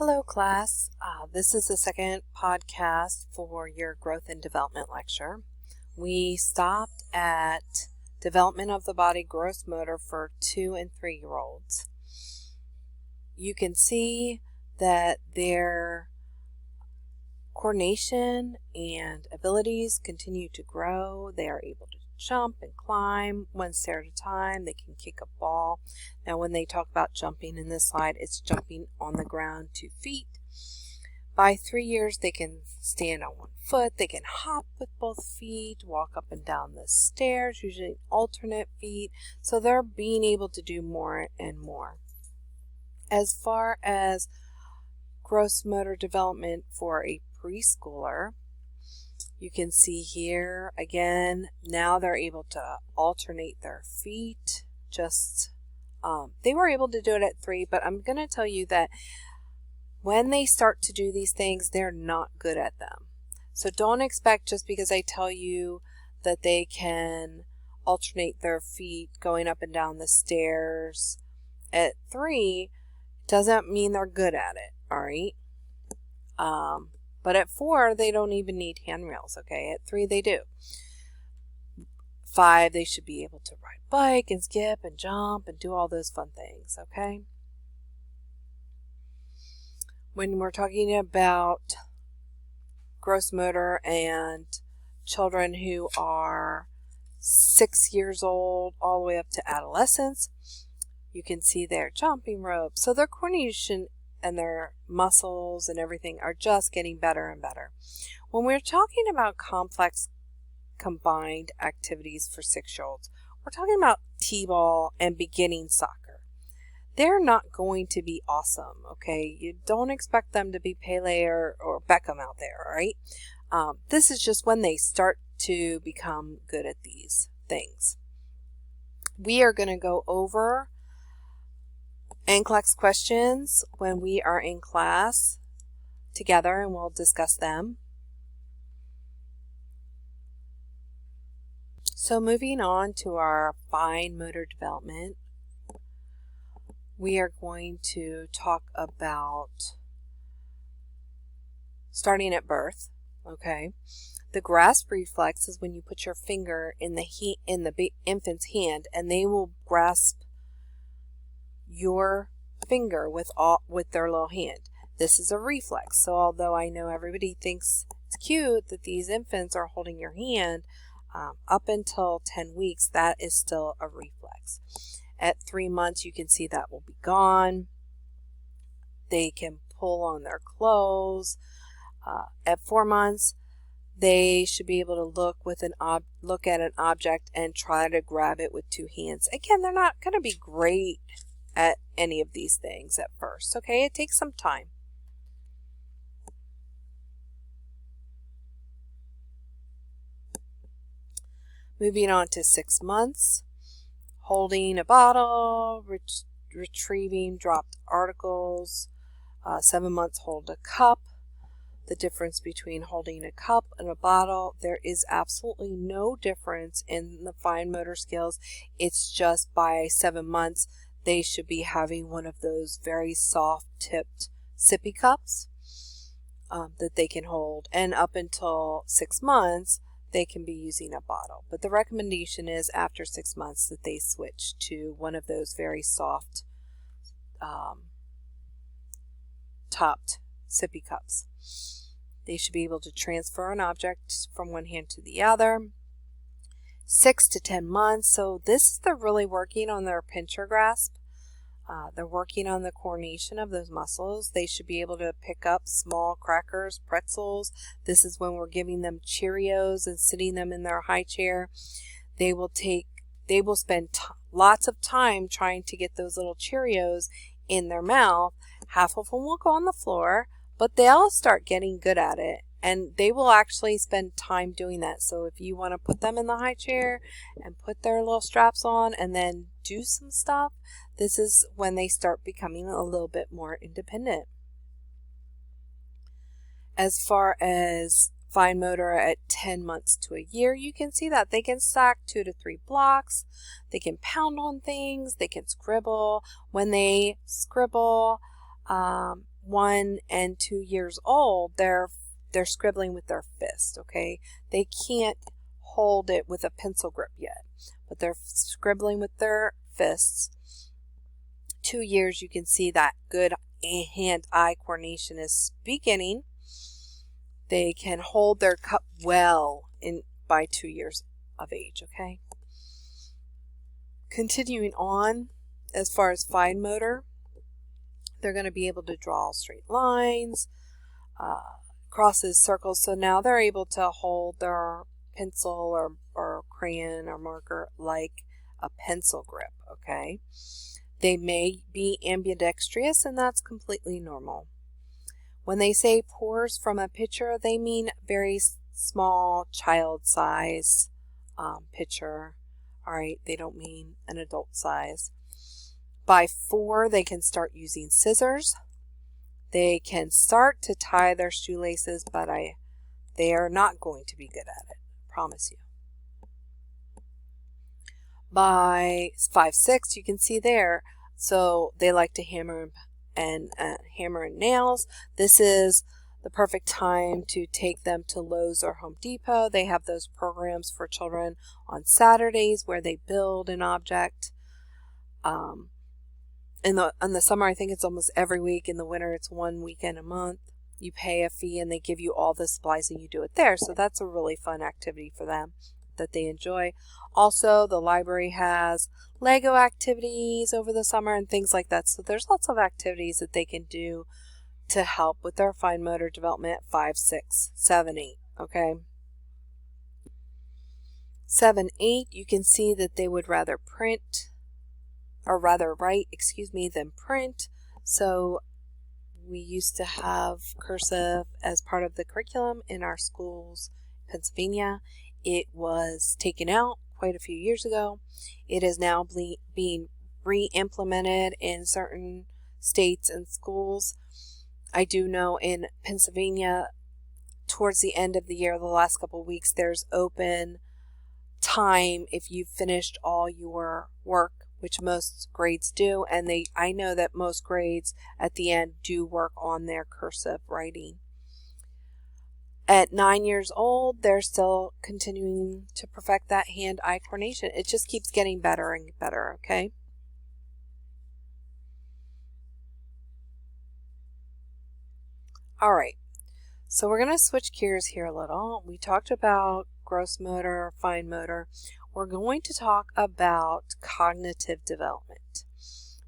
Hello class, this is the second podcast for your growth and development lecture. We stopped at development of the body gross motor for 2 and 3-year-olds. You can see that their coordination and abilities continue to grow. They are able to jump and climb one stair at a time. They can kick a ball. Now when they talk about jumping in this slide, it's jumping on the ground 2 feet. By 3 years, they can stand on 1 foot. They can hop with both feet, walk up and down the stairs, usually alternate feet. So they're being able to do more and more. As far as gross motor development for a preschooler, you can see here again, now they're able to alternate their feet. They were able to do it at 3, but I'm going to tell you that when they start to do these things, they're not good at them. So don't expect just because I tell you that they can alternate their feet going up and down the stairs at 3 doesn't mean they're good at it, all right? But at 4, they don't even need handrails, okay? At 3, they do. 5, they should be able to ride a bike and skip and jump and do all those fun things, okay? When we're talking about gross motor and children who are 6 years old all the way up to adolescence, you can see their jumping rope. So their coordination and their muscles and everything are just getting better and better. When we're talking about complex combined activities for 6-year-olds, we're talking about t-ball and beginning soccer. They're not going to be awesome, okay? You don't expect them to be Pele or Beckham out there, all right? This is just when they start to become good at these things. We are going to go over NCLEX questions when we are in class together, and we'll discuss them. So moving on to our fine motor development, we are going to talk about starting at birth, okay? The grasp reflex is when you put your finger in the infant's hand, and they will grasp your finger with their little hand. This is a reflex. So although I know everybody thinks it's cute that these infants are holding your hand, up until 10 weeks, that is still a reflex. At 3 months, you can see that will be gone. They can pull on their clothes. At 4 months, they should be able to look at an object and try to grab it with 2 hands. Again, they're not going to be great at any of these things at first, okay? It takes some time. Moving on to 6 months, holding a bottle, retrieving dropped articles. 7 months, hold a cup. The difference between holding a cup and a bottle, there is absolutely no difference in the fine motor skills. It's just by 7 months, they should be having one of those very soft tipped sippy cups that they can hold. And up until 6 months, they can be using a bottle. But the recommendation is after 6 months that they switch to one of those very soft topped sippy cups. They should be able to transfer an object from one hand to the other. 6 to 10 months. So they're really working on their pincher grasp. They're working on the coordination of those muscles. They should be able to pick up small crackers, pretzels. This is when we're giving them Cheerios and sitting them in their high chair. They will spend lots of time trying to get those little Cheerios in their mouth. Half of them will go on the floor, but they'll start getting good at it, and they will actually spend time doing that. So if you want to put them in the high chair and put their little straps on and then do some stuff, this is when they start becoming a little bit more independent. As far as fine motor at 10 months to a year, you can see that they can stack 2 to 3 blocks. They can pound on things. They can scribble. When they scribble, 1 and 2 years old, they're scribbling with their fist, okay? They can't hold it with a pencil grip yet, but they're scribbling with their fists. 2 years, you can see that good hand-eye coordination is beginning. They can hold their cup well by 2 years of age, okay? Continuing on, as far as fine motor, they're going to be able to draw straight lines, crosses, circles. So now they're able to hold their pencil or crayon or marker like a pencil grip, okay? They may be ambidextrous, and that's completely normal. When they say pours from a pitcher, they mean very small child size pitcher. All right, they don't mean an adult size. By 4, they can start using scissors. They can start to tie their shoelaces, but they are not going to be good at it, I promise you. By 5, 6, you can see there, so they like to hammer and nails. This is the perfect time to take them to Lowe's or Home Depot. They have those programs for children on Saturdays where they build an object. In the summer, I think it's almost every week. In the winter, it's 1 weekend a month. You pay a fee and they give you all the supplies and you do it there. So that's a really fun activity for them that they enjoy. Also, the library has Lego activities over the summer and things like that. So there's lots of activities that they can do to help with their fine motor development at 5, 6, 7, 8, okay? 7, 8, you can see that they would rather write, than print. So we used to have cursive as part of the curriculum in our schools in Pennsylvania. It was taken out quite a few years ago. It is now being re-implemented in certain states and schools. I do know in Pennsylvania, towards the end of the year, the last couple of weeks, there's open time if you've finished all your work, which most grades do, and I know that most grades at the end do work on their cursive writing. At 9 years old, they're still continuing to perfect that hand-eye coordination. It just keeps getting better and better, okay? All right, so we're going to switch gears here a little. We talked about gross motor, fine motor. We're going to talk about cognitive development.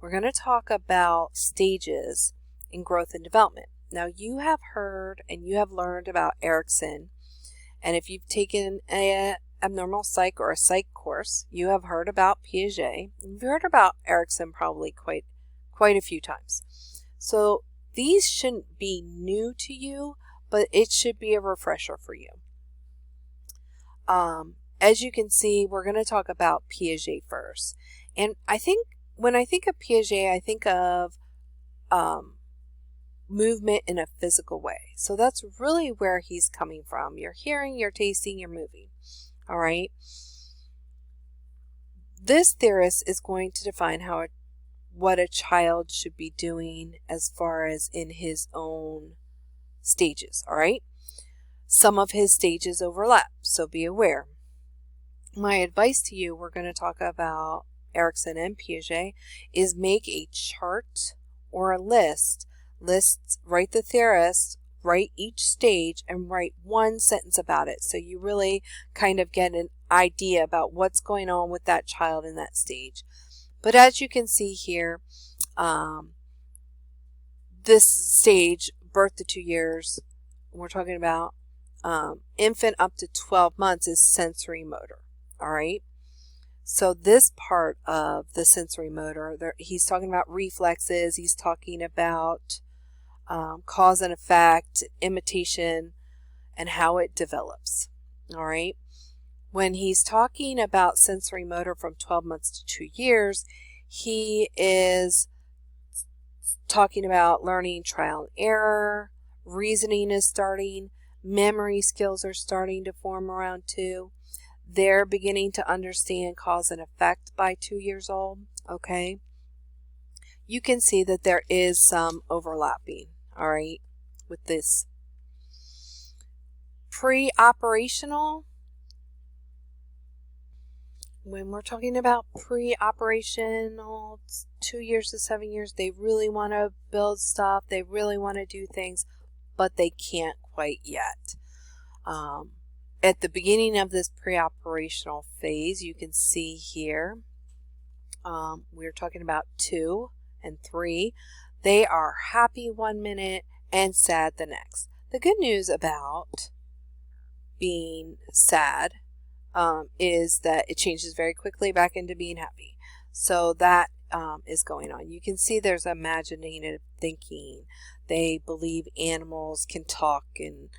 We're going to talk about stages in growth and development. Now, you have heard and you have learned about Erikson, and if you've taken an abnormal psych or a psych course, you have heard about Piaget. You've heard about Erikson probably quite a few times. So these shouldn't be new to you, but it should be a refresher for you. As you can see, we're going to talk about Piaget first. And I think when I think of Piaget, I think of movement in a physical way. So that's really where he's coming from. You're hearing, you're tasting, you're moving. All right. This theorist is going to define what a child should be doing as far as in his own stages. All right. Some of his stages overlap, so be aware. My advice to you, we're going to talk about Erikson and Piaget, is make a chart or a list. Write the theorist, write each stage, and write one sentence about it. So you really kind of get an idea about what's going on with that child in that stage. But as you can see here, this stage, birth to 2 years, we're talking about infant up to 12 months is sensory motor. All right. So this part of the sensory motor, he's talking about reflexes. He's talking about cause and effect, imitation, and how it develops. All right. When he's talking about sensory motor from 12 months to 2 years, he is talking about learning trial and error, reasoning is starting, memory skills are starting to form around 2. They're beginning to understand cause and effect by 2 years old, okay? You can see that there is some overlapping, all right, with this pre-operational. When we're talking about pre-operational, 2 years to 7 years, they really want to build stuff, they really want to do things, but they can't quite yet. At the beginning of this pre-operational phase, you can see here, we're talking about 2 and 3. They are happy 1 minute and sad the next. The good news about being sad is that it changes very quickly back into being happy. So that is going on. You can see there's imaginative thinking. They believe animals can talk and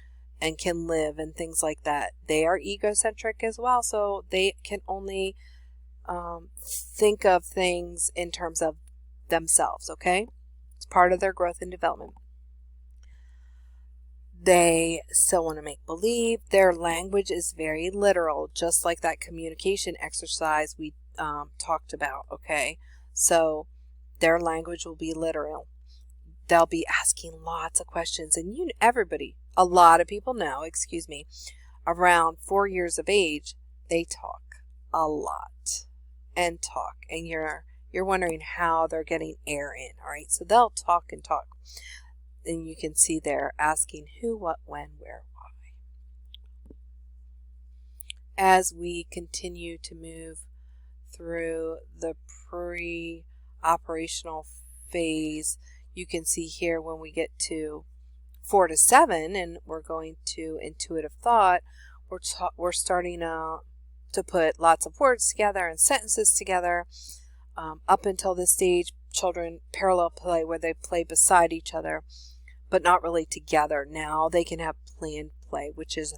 can live and things like that. They are egocentric as well, so they can only think of things in terms of themselves, okay? It's part of their growth and development. They still want to make believe. Their language is very literal, just like that communication exercise we talked about, okay? So their language will be literal. They'll be asking lots of questions, and a lot of people now, around 4 years of age, they talk a lot and talk, and you're wondering how they're getting air in, all right? So they'll talk and talk. And you can see they're asking who, what, when, where, why. As we continue to move through the pre-operational phase, you can see here when we get to 4 to 7 and we're going to intuitive thought, we're starting to put lots of words together and sentences together. Up until this stage, children parallel play, where they play beside each other but not really together. Now they can have planned play, which is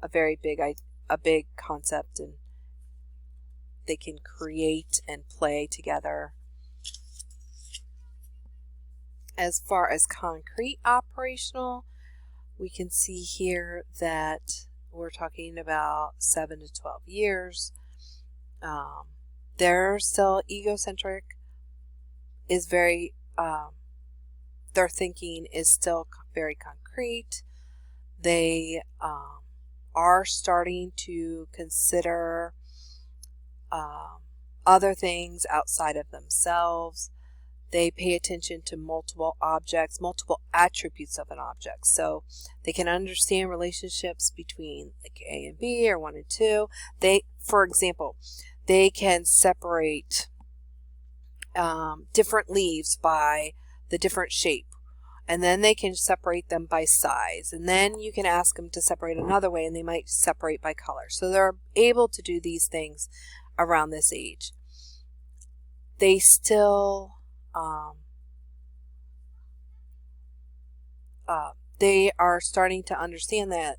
a very big concept, and they can create and play together. As far as concrete operational, we can see here that we're talking about 7 to 12 years. They're still egocentric, is very their thinking is still very concrete. They are starting to consider other things outside of themselves. They pay attention to multiple objects, multiple attributes of an object. So they can understand relationships between like A and B or 1 and 2. For example, they can separate different leaves by the different shape, and then they can separate them by size, and then you can ask them to separate another way and they might separate by color. So they're able to do these things around this age. They still they are starting to understand that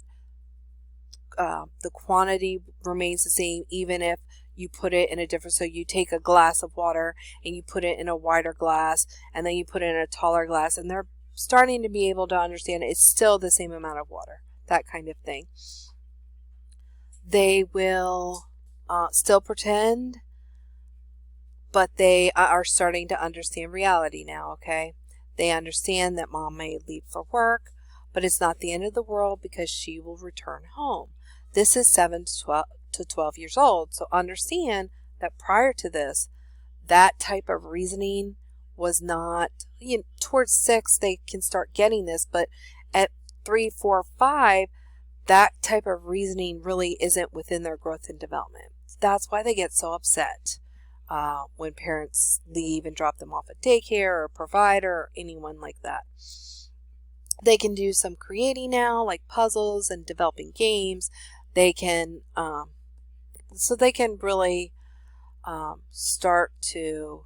the quantity remains the same even if you put it in a different, so you take a glass of water and you put it in a wider glass and then you put it in a taller glass, and they're starting to be able to understand it's still the same amount of water, that kind of thing. They will still pretend, but they are starting to understand reality now, okay? They understand that mom may leave for work, but it's not the end of the world because she will return home. This is 7 to 12 years old. So understand that prior to this, that type of reasoning was not, towards 6, they can start getting this, but at 3, 4, 5, that type of reasoning really isn't within their growth and development. That's why they get so upset when parents leave and drop them off at daycare or a provider or anyone like that. They can do some creating now, like puzzles and developing games. They can, so they can really start to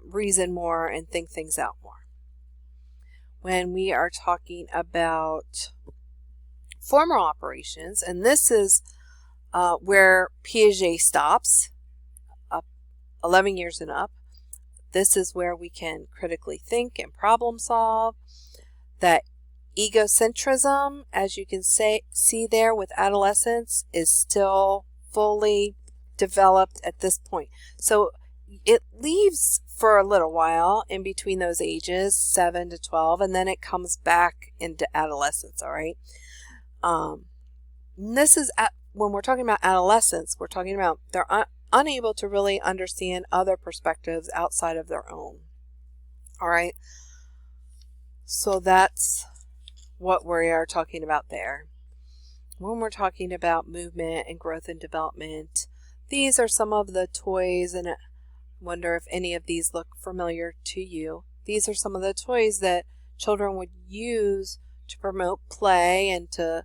reason more and think things out more. When we are talking about formal operations, and this is where Piaget stops, up 11 years and up. This is where we can critically think and problem solve. That egocentrism, as you can see there with adolescence, is still fully developed at this point. So it leaves for a little while in between those ages, 7 to 12, and then it comes back into adolescence, all right? This is when we're talking about adolescence, we're talking about they're unable to really understand other perspectives outside of their own, all right? So that's what we are talking about there. When we're talking about movement and growth and development, these are some of the toys, and I wonder if any of these look familiar to you. These are some of the toys that children would use to promote play and to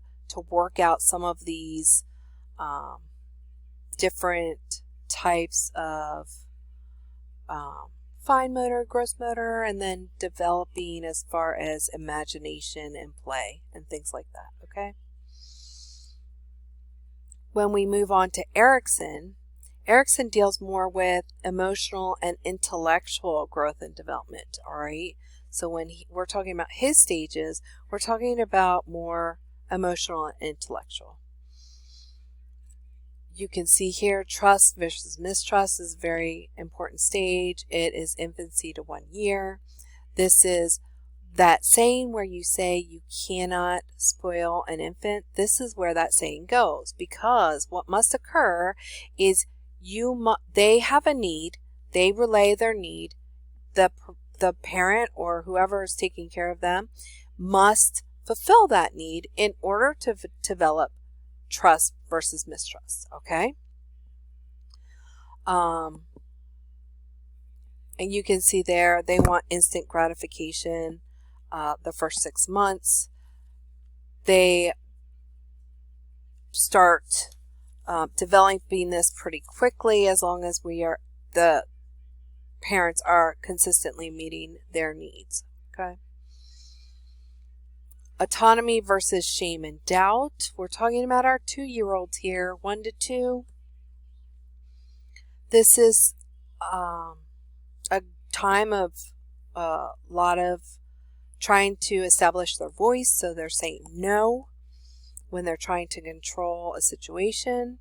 work out some of these different types of fine motor, gross motor, and then developing as far as imagination and play and things like that, okay? When we move on to Erikson deals more with emotional and intellectual growth and development, all right? So when we're talking about his stages, we're talking about more emotional and intellectual. You can see here trust versus mistrust is a very important stage. It is infancy to 1 year. This is that saying where you say you cannot spoil an infant. This is where that saying goes, because what must occur is they have a need, they relay their need, the parent or whoever is taking care of them must fulfill that need in order to develop trust versus mistrust, okay? And you can see there they want instant gratification the first 6 months. They start developing this pretty quickly as long as the parents are consistently meeting their needs, okay? Autonomy versus shame and doubt. We're talking about our 2-year-olds here, 1 to 2. This is a time of a lot of trying to establish their voice, so they're saying no when they're trying to control a situation.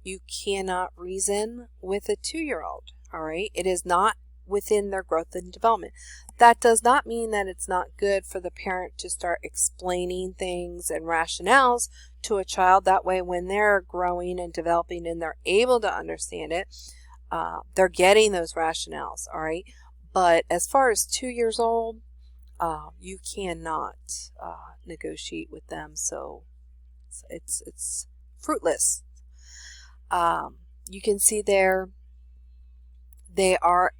You cannot reason with a 2-year-old, all right? It is not within their growth and development. That does not mean that it's not good for the parent to start explaining things and rationales to a child. That way, when they're growing and developing and they're able to understand it, they're getting those rationales, all right? But as far as 2 years old, you cannot negotiate with them, so it's fruitless. You can see there they are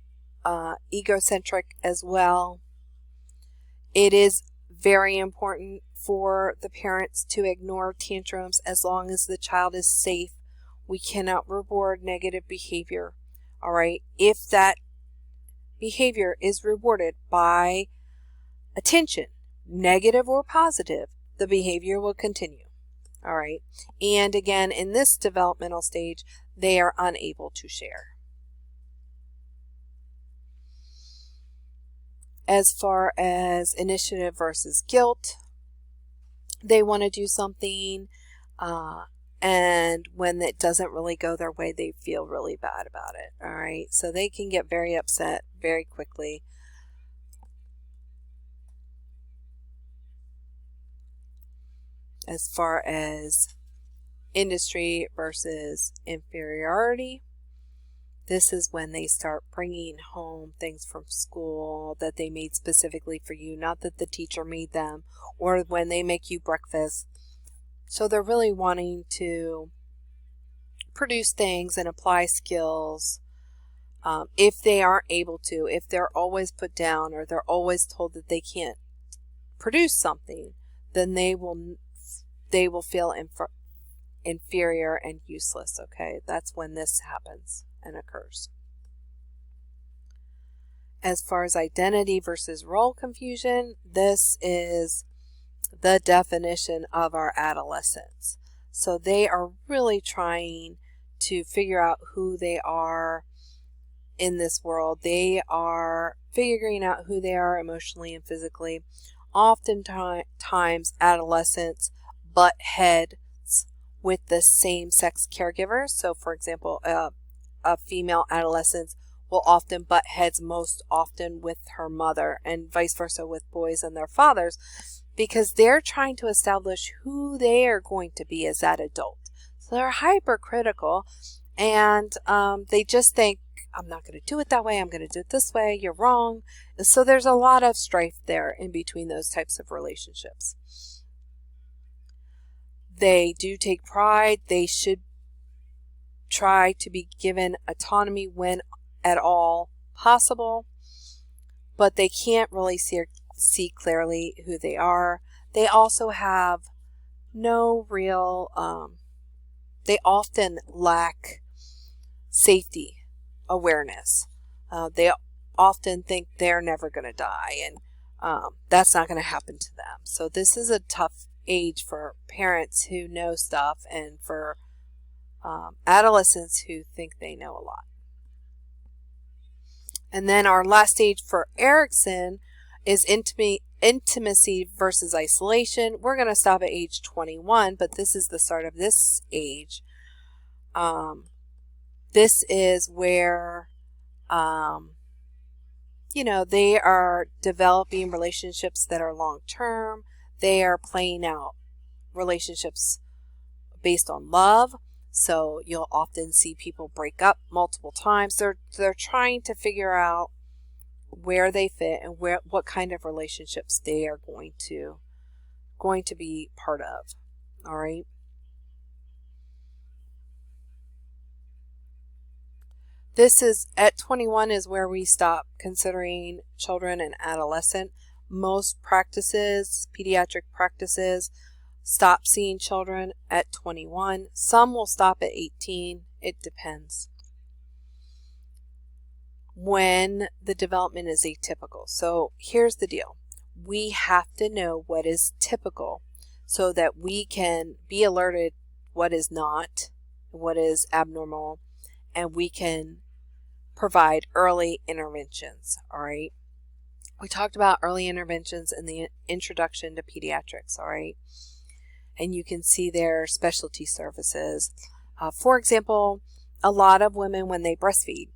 egocentric as well. It is very important for the parents to ignore tantrums as long as the child is safe. We cannot reward negative behavior, all right? If that behavior is rewarded by attention, negative or positive, the behavior will continue, all right? And again, in this developmental stage, they are unable to share. As far as initiative versus guilt, they want to do something, and when it doesn't really go their way, they feel really bad about it, all right? So they can get very upset very quickly. As far as industry versus inferiority, this is when they start bringing home things from school that they made specifically for you, not that the teacher made them, or when they make you breakfast. So they're really wanting to produce things and apply skills. If they aren't able to, if they're always put down or they're always told that they can't produce something, then they will feel inferior and useless, okay? That's when this happens and occurs. As far as identity versus role confusion, this is the definition of our adolescents. So they are really trying to figure out who they are in this world. They are figuring out who they are emotionally and physically. Oftentimes, adolescents butt heads with the same sex caregivers. So, for example, a female adolescent will often butt heads most often with her mother, and vice versa with boys and their fathers, because they're trying to establish who they are going to be as that adult. So they're hypercritical, and they just think, I'm not going to do it that way, I'm going to do it this way, you're wrong. And so there's a lot of strife there in between those types of relationships. They do take pride. They should try to be given autonomy when at all possible, but they can't really see clearly who they are. They also have no real, they often lack safety awareness. They often think they're never going to die, and that's not going to happen to them. So this is a tough age for parents who know stuff, and for adolescents who think they know a lot. And then our last stage for Erikson is intimacy versus isolation. We're going to stop at age 21, but this is the start of this age. This is where, they are developing relationships that are long-term. They are playing out relationships based on love. So you'll often see people break up multiple times. They're trying to figure out where they fit and what kind of relationships they are going to be part of. All right. This is at 21 is where we stop considering children and adolescent. Most practices, pediatric practices, stop seeing children at 21. Some will stop at 18. It depends. When the development is atypical. So here's the deal. We have to know what is typical so that we can be alerted what is not, what is abnormal, and we can provide early interventions. All right. We talked about early interventions in the introduction to pediatrics. All right. And you can see their specialty services. For example, a lot of women, when they breastfeed,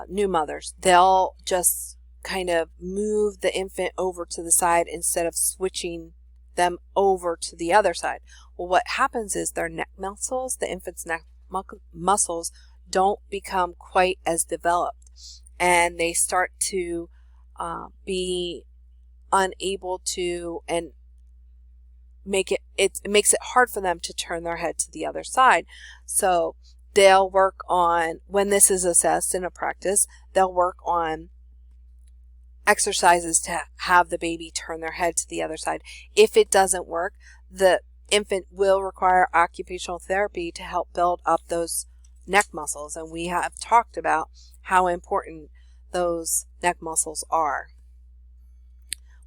new mothers, they'll just kind of move the infant over to the side instead of switching them over to the other side. Well, what happens is their neck muscles, the infant's neck muscles, don't become quite as developed, and they start to be unable to, and it makes it hard for them to turn their head to the other side. So they'll work on, when this is assessed in a practice, they'll work on exercises to have the baby turn their head to the other side. If it doesn't work, the infant will require occupational therapy to help build up those neck muscles, and we have talked about how important those neck muscles are.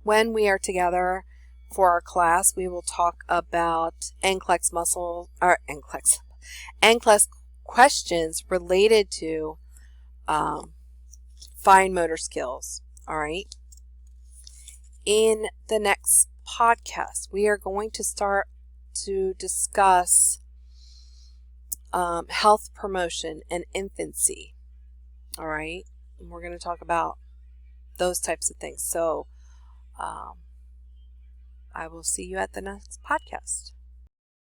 When we are together for our class, we will talk about NCLEX muscle, or NCLEX questions related to fine motor skills. All right. In the next podcast, we are going to start to discuss health promotion and infancy. All right. And we're going to talk about those types of things. So I will see you at the next podcast.